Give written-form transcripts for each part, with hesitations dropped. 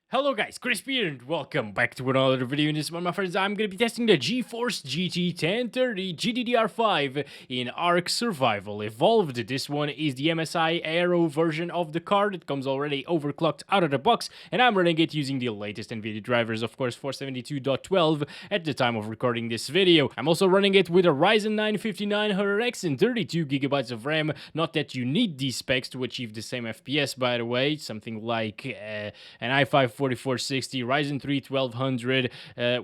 Hello guys, Chris here and welcome back to another video. In this one, my friends, I'm going to be testing the GeForce GT 1030 GDDR5 in ARK Survival Evolved. This one is the MSI Aero version of the card. It comes already overclocked out of the box, and I'm running it using the latest Nvidia drivers, of course 472.12 at the time of recording this video. I'm also running it with a Ryzen 950-900X and 32GB of RAM. Not that you need these specs to achieve the same FPS, by the way. Something like an i5 4460 Ryzen 3 1200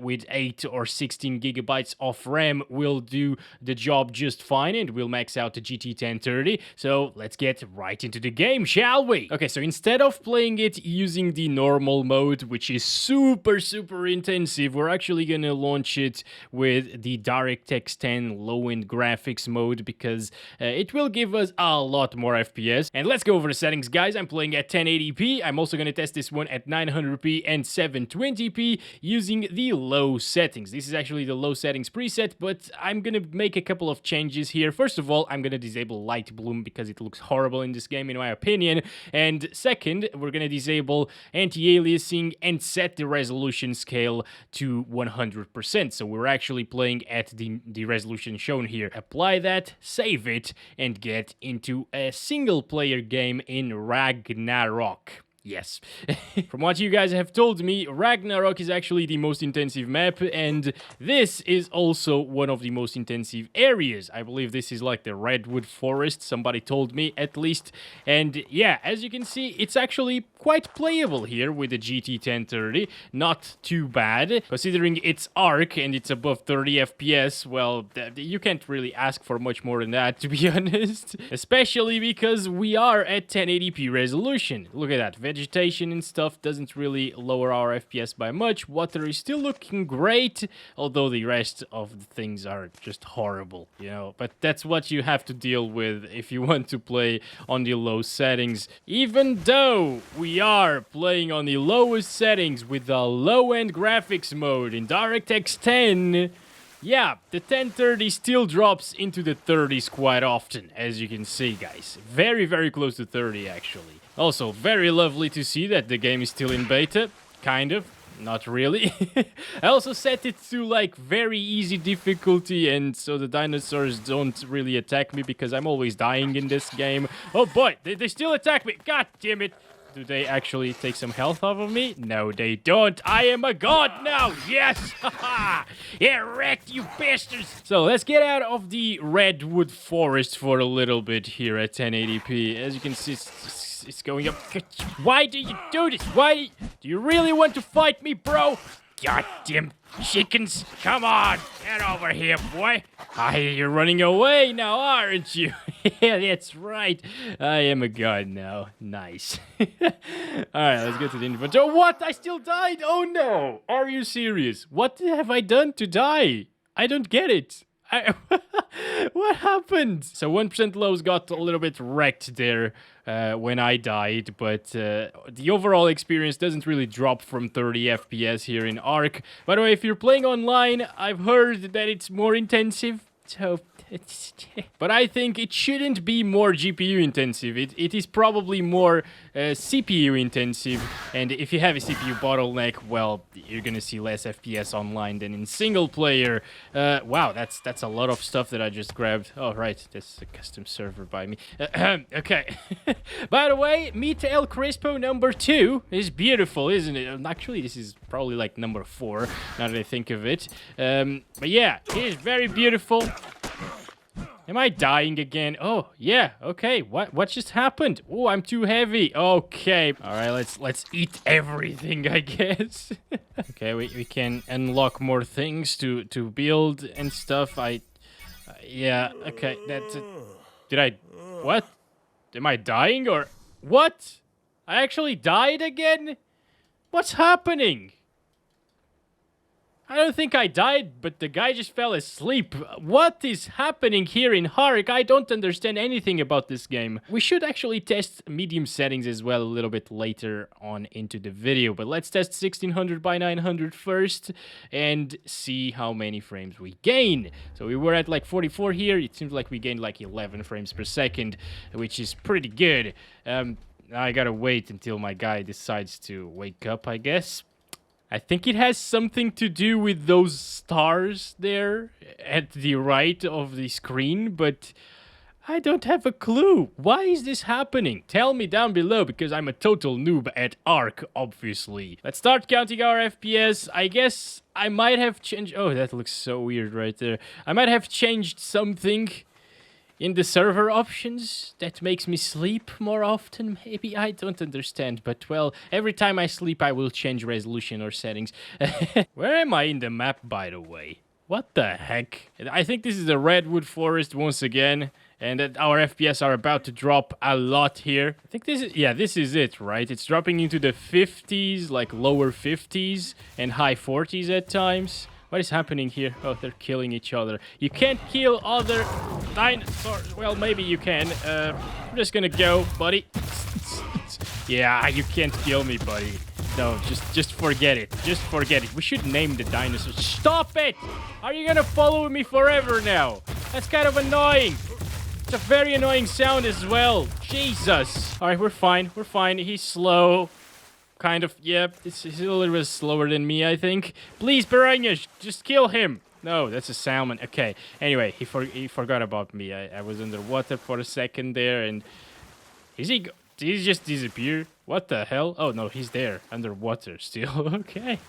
with 8 or 16 gigabytes of RAM will do the job just fine, and we'll max out the GT 1030. So let's get right into the game, shall we? Okay, so instead of playing it using the normal mode, which is super intensive, we're actually gonna launch it with the DirectX 10 low-end graphics mode because it will give us a lot more FPS. And let's go over the settings, guys. I'm playing at 1080p. I'm also gonna test this one at 900p and 720p using the low settings. This is actually the low settings preset, but I'm gonna make a couple of changes here. First of all, I'm gonna disable light bloom because it looks horrible in this game in my opinion. And second, we're gonna disable anti-aliasing and set the resolution scale to 100%. So we're actually playing at the resolution shown here. Apply that, save it, and get into a single player game in Ragnarok. Yes. From what you guys have told me, Ragnarok is actually the most intensive map, and this is also one of the most intensive areas. I believe this is like the Redwood Forest, somebody told me at least. And yeah, as you can see, it's actually quite playable here with the GT 1030. Not too bad. Considering it's ARK and it's above 30 FPS, well, you can't really ask for much more than that, to be honest. Especially because we are at 1080p resolution. Look at that. Vegetation and stuff doesn't really lower our FPS by much. Water is still looking great, although the rest of the things are just horrible, you know. But that's what you have to deal with if you want to play on the low settings. Even though we are playing on the lowest settings with the low-end graphics mode in DirectX 10, yeah, the 1030 still drops into the 30s quite often, as you can see, guys. Very close to 30, actually. Also, very lovely to see that the game is still in beta. Kind of. Not really. I also set it to, like, very easy difficulty, and so the dinosaurs don't really attack me because I'm always dying in this game. Oh boy, they still attack me. God damn it. Do they actually take some health off of me? No, they don't. I am a god now. Yes. Yeah, wrecked, you bastards. So let's get out of the Redwood Forest for a little bit here at 1080p. As you can see, it's going up. Why do you do this? Why do you really want to fight me, bro? Goddamn chickens. Come on. Get over here, boy. You're running away now, aren't you? Yeah, that's right. I am a god now. Nice. Alright, let's go to the inventory. Oh, what? I still died? Oh, no. Are you serious? What have I done to die? I don't get it. What happened? So 1% lows got a little bit wrecked there when I died, but the overall experience doesn't really drop from 30 FPS here in ARK. By the way, if you're playing online, I've heard that it's more intensive. So, but I think it shouldn't be more GPU intensive. It is probably more CPU intensive. And if you have a CPU bottleneck, well, you're gonna see less FPS online than in single player. Wow, that's a lot of stuff that I just grabbed. Oh, right, that's a custom server by me. Okay. By the way, Meet El Crespo #2 is beautiful, isn't it? Actually, this is probably like number 4, now that I think of it. But yeah, it is very beautiful. Am I dying again? Oh, yeah, okay. What just happened? Oh, I'm too heavy. Okay. All right, let's eat everything, I guess. Okay, we can unlock more things to build and stuff. Yeah, okay. What? Am I dying or what? I actually died again? What's happening? I don't think I died, but the guy just fell asleep. What is happening here in ARK? I don't understand anything about this game. We should actually test medium settings as well a little bit later on into the video, but let's test 1600 by 900 first and see how many frames we gain. So we were at like 44 here. It seems like we gained like 11 frames per second, which is pretty good. Now I gotta wait until my guy decides to wake up, I guess. I think it has something to do with those stars there at the right of the screen, but I don't have a clue. Why is this happening? Tell me down below, because I'm a total noob at ARK, obviously. Let's start counting our FPS. I guess I might have changed... Oh, that looks so weird right there. I might have changed something in the server options that makes me sleep more often. Maybe, I don't understand. But, well, every time I sleep, I will change resolution or settings. Where am I in the map, by the way? What the heck? I think this is the redwood forest once again. And that our FPS are about to drop a lot here. I think this is, yeah, this is it, right? It's dropping into the 50s, like lower 50s and high 40s at times. What is happening here? Oh, they're killing each other. You can't kill other dinosaurs. Well, maybe you can. I'm just gonna go, buddy. Yeah, you can't kill me, buddy. No, just forget it. Just forget it. We should name the dinosaurs. Stop it! Are you gonna follow me forever now? That's kind of annoying. It's a very annoying sound as well. Jesus. All right, we're fine. We're fine. He's slow. Kind of. Yeah, he's a little bit slower than me, I think. Please, piranhas, just kill him. No, that's a salmon. Okay. Anyway, he forgot about me. I was underwater for a second there, and did he just disappear? What the hell? Oh, no, he's there. Underwater still. Okay.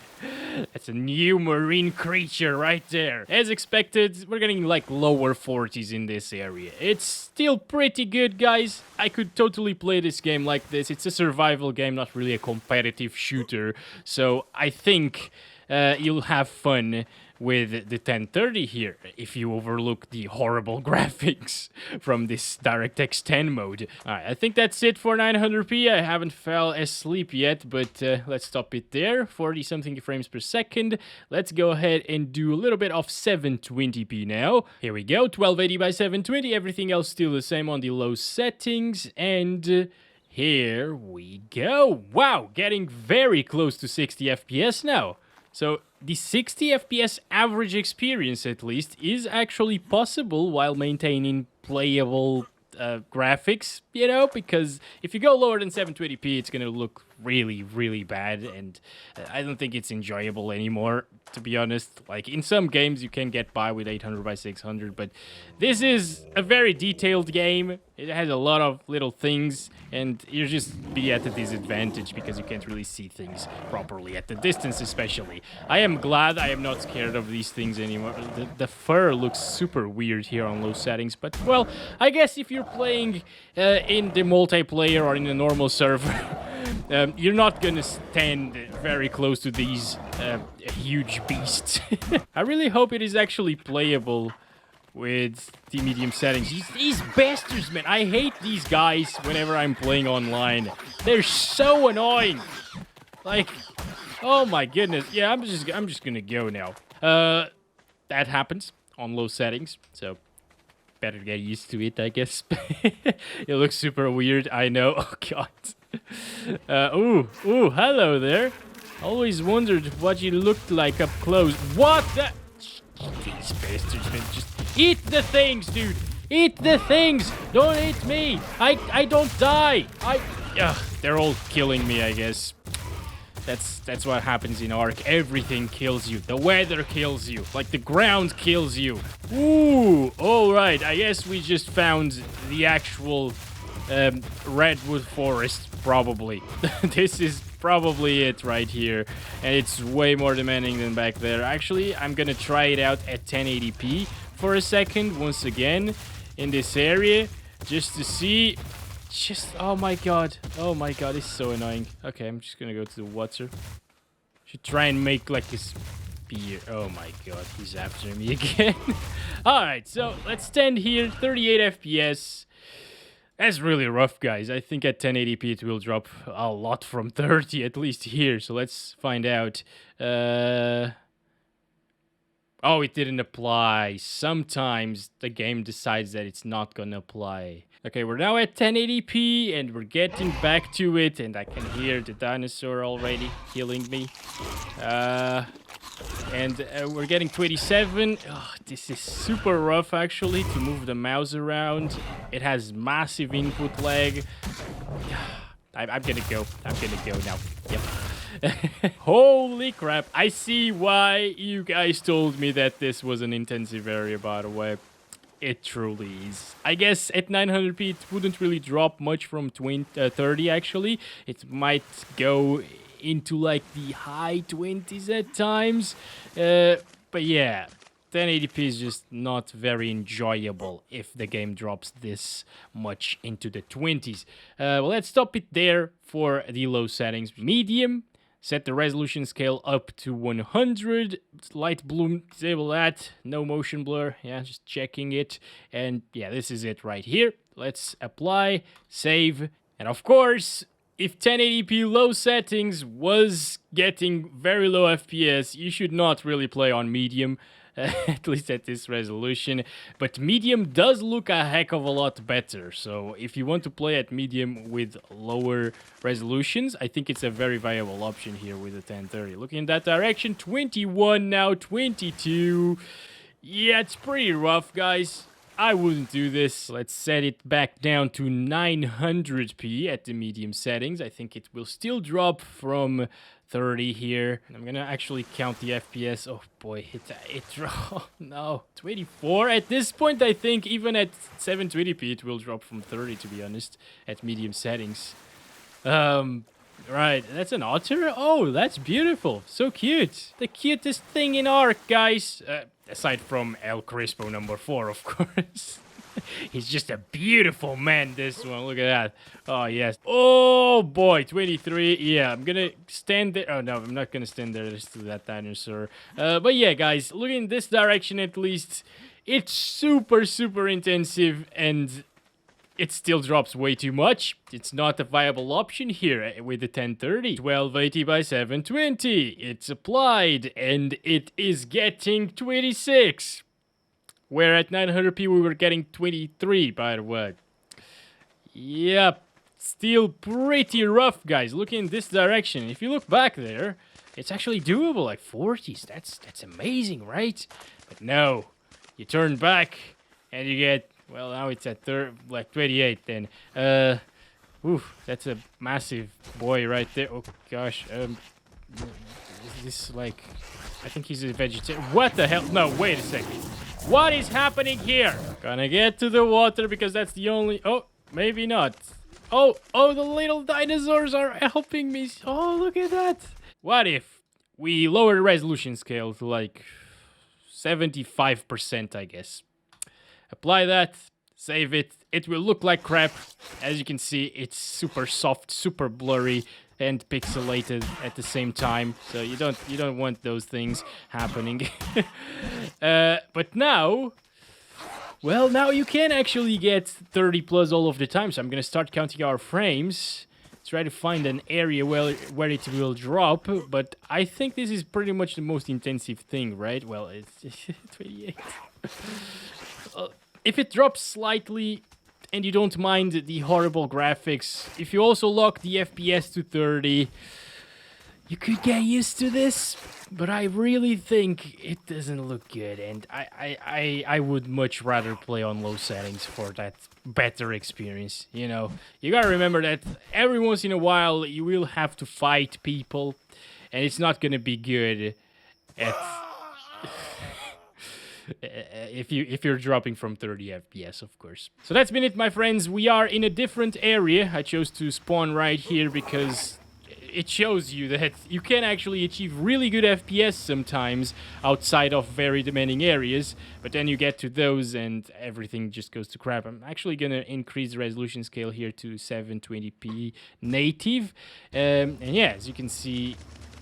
That's a new marine creature right there. As expected, we're getting like lower 40s in this area. It's still pretty good, guys. I could totally play this game like this. It's a survival game, not really a competitive shooter. So I think you'll have fun with the 1030 here, if you overlook the horrible graphics from this DirectX 10 mode. Alright, I think that's it for 900p. I haven't fell asleep yet, but let's stop it there. 40-something frames per second. Let's go ahead and do a little bit of 720p now. Here we go, 1280 by 720. Everything else still the same on the low settings, and here we go. Wow, getting very close to 60 FPS now. So the 60 FPS average experience, at least, is actually possible while maintaining playable graphics, you know, because if you go lower than 720p, it's going to look really, really bad, and I don't think it's enjoyable anymore, to be honest. Like, in some games, you can get by with 800 by 600, but this is a very detailed game. It has a lot of little things, and you just be at a disadvantage because you can't really see things properly at the distance, especially. I am glad I am not scared of these things anymore. The fur looks super weird here on low settings, but, well, I guess if you're playing in the multiplayer or in a normal server, you're not gonna stand very close to these huge beasts. I really hope it is actually playable with the medium settings. These bastards, man. I hate these guys whenever I'm playing online. They're so annoying. Like, oh my goodness. Yeah, I'm just gonna go now. That happens on low settings, so better get used to it, I guess. It looks super weird, I know. Oh god. Ooh, hello there. Always wondered what you looked like up close. What the? These bastards, man, just eat the things, dude. Eat the things. Don't eat me. I don't die. They're all killing me, I guess. That's what happens in ARK. Everything kills you. The weather kills you. Like, the ground kills you. Ooh, alright. I guess we just found the actual redwood forest, probably. This is probably it right here, and it's way more demanding than back there. Actually, I'm gonna try it out at 1080p for a second once again in this area, just to see. Oh my god, it's so annoying. Okay, I'm just gonna go to the water. Should try and make like a spear. Oh my god, he's after me again. Alright, so let's stand here, 38 FPS. That's really rough, guys. I think at 1080p it will drop a lot from 30, at least here. So let's find out. Oh, it didn't apply. Sometimes the game decides that it's not gonna apply. Okay, we're now at 1080p, and we're getting back to it, and I can hear the dinosaur already killing me. And we're getting 27. Oh, this is super rough, actually, to move the mouse around. It has massive input lag. I'm gonna go. I'm gonna go now. Yep. Holy crap. I see why you guys told me that this was an intensive area, by the way. It truly is. I guess at 900p it wouldn't really drop much from 30 actually. It might go into like the high 20s at times. But yeah, 1080p is just not very enjoyable if the game drops this much into the 20s. Well, let's stop it there for the low settings. Medium. Set the resolution scale up to 100. Light bloom, disable that. No motion blur. Yeah, just checking it. And yeah, this is it right here. Let's apply, save. And of course, if 1080p low settings was getting very low FPS, you should not really play on medium. At least at this resolution, but medium does look a heck of a lot better. So if you want to play at medium with lower resolutions, I think it's a very viable option here with the 1030. Looking in that direction, 21 now, 22. Yeah, it's pretty rough, guys. I wouldn't do this. Let's set it back down to 900p at the medium settings. I think it will still drop from 30 here. I'm gonna actually count the FPS. Oh boy, it dropped. No, 24. At this point, I think even at 720p, it will drop from 30, to be honest, at medium settings. Right, that's an otter? Oh, that's beautiful. So cute. The cutest thing in ARK, guys. Aside from El Crispo number 4, of course. He's just a beautiful man, this one. Look at that. Oh, yes. Oh, boy. 23. Yeah, I'm gonna stand there. Oh, no, I'm not gonna stand there. Let's do that dinosaur. But yeah, guys, look in this direction at least. It's super, super intensive, and it still drops way too much. It's not a viable option here with the 1030. 1280 by 720. It's applied, and it is getting 26. Where at 900p we were getting 23, by the way. Yep. Still pretty rough, guys. Look in this direction. If you look back there, it's actually doable, like 40s. That's amazing, right? But no. You turn back, and you get... Well, now it's at like 28 then. Oof, that's a massive boy right there. Oh, gosh. Is this like... I think he's a vegetarian. What the hell? No, wait a second. What is happening here? Gonna get to the water because that's the only... Oh, maybe not. Oh, the little dinosaurs are helping me. Oh, look at that. What if we lower the resolution scale to like 75%, I guess. Apply that, save it. It will look like crap. As you can see, it's super soft, super blurry, and pixelated at the same time. So you don't want those things happening. But now, well, now you can actually get 30 plus all of the time. So I'm gonna start counting our frames. Try to find an area where it will drop, but I think this is pretty much the most intensive thing, right? Well, it's 28. If it drops slightly and you don't mind the horrible graphics, if you also lock the FPS to 30, you could get used to this, but I really think it doesn't look good, and I would much rather play on low settings for that better experience, you know. You gotta remember that every once in a while you will have to fight people, and it's not gonna be good at... if you're dropping from 30 FPS, of course. So that's been it, my friends. We are in a different area. I chose to spawn right here because it shows you that you can actually achieve really good FPS sometimes outside of very demanding areas, but then you get to those and everything just goes to crap. I'm actually gonna increase the resolution scale here to 720p native, and yeah, as you can see,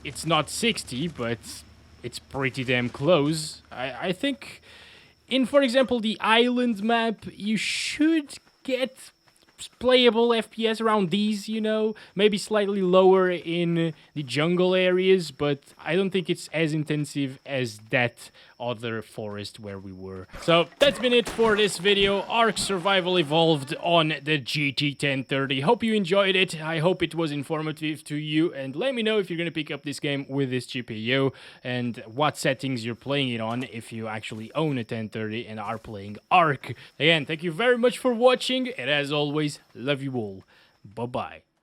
it's not 60, but it's pretty damn close. I think in, for example, the island map, you should get playable FPS around these, you know, maybe slightly lower in the jungle areas, but I don't think it's as intensive as that other forest where we were. So that's been it for this video. ARK Survival Evolved on the GT 1030. Hope you enjoyed it. I hope it was informative to you, and let me know if you're gonna pick up this game with this GPU and what settings you're playing it on if you actually own a 1030 and are playing ARK. Again, thank you very much for watching, and as always, love you all. Bye-bye.